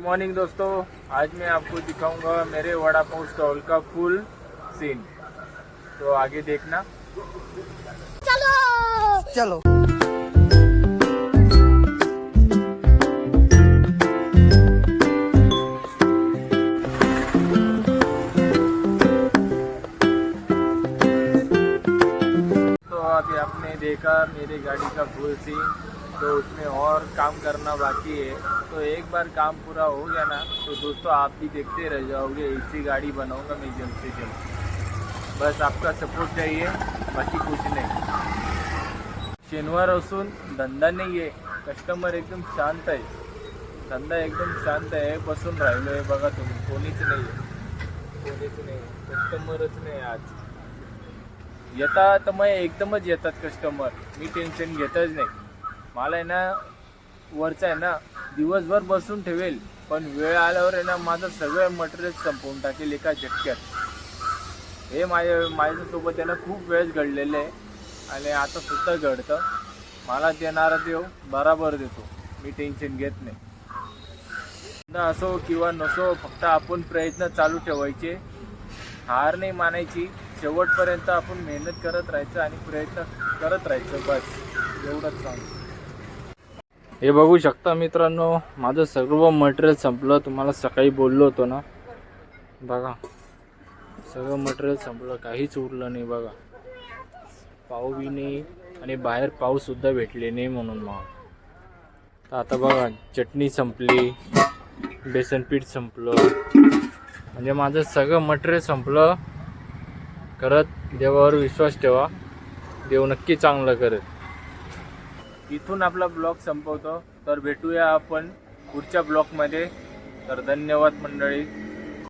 Morning दोस्तों, आज मैं आपको दिखाऊंगा मेरे वड़ा पाव स्टॉल का फुल सीन। तो आगे देखना। चलो चलो। तो अभी आपने देखा मेरी गाड़ी का फुल सीन, तो उसमें और काम करना बाकी है। तो एक बार काम पूरा हो गया ना, तो दोस्तों आप भी देखते रह जाओगे। ऐसी गाड़ी बनाऊंगा मैं जल्द से जल्द। बस आपका सपोर्ट चाहिए, बाकी कुछ नहीं। शनिवार असून धंदा नाही आहे, कस्टमर एकदम शांत आहे, धंदा एकदम शांत आहे, बसून राहिलो आहे बघा तुम्ही, कोणीच नाही कस्टमरच नाही आज। येतात तर मग एकदमच येतात कस्टमर, मी टेन्शन घेतच नाही। मला आहे ना वरचा आहे ना दिवसभर बसून ठेवेल, पण वेळ आल्यावर आहे ना माझं सगळं मटेरियल संपवून टाकेल एका झटक्यात। हे माझ्यासोबत आहे ना खूप वेळेस घडलेलं आहे आणि आता सुद्धा घडतं। मला देणारा देव बराबर देतो, मी टेन्शन घेत नाही। असो किंवा नसो, फक्त आपण प्रयत्न चालू ठेवायचे, हार नाही मानायची। शेवटपर्यंत आपण मेहनत करत राहायचं आणि प्रयत्न करत राहायचं, बस एवढंच सांगतो। हे बघू शकता मित्रांनो, माझं सर्व मटेरियल संपलं। तुम्हाला सकाळी बोललो होतो ना, बघा सगळं मटेरियल संपलं, काहीच उरलं नाही बघा। पाव बी नाही आणि बाहेर पावसुद्धा भेटले नाही म्हणून मग तर आता बघा, चटणी संपली, बेसन पीठ संपलं, म्हणजे माझं सगळं मटेरियल संपलं। करत देवावर विश्वास ठेवा, देव नक्की चांगलं करेल। इथून आपला ब्लॉग संपवतो, तर भेटूया आपण पुढच्या ब्लॉगमध्ये। तर धन्यवाद मंडळी।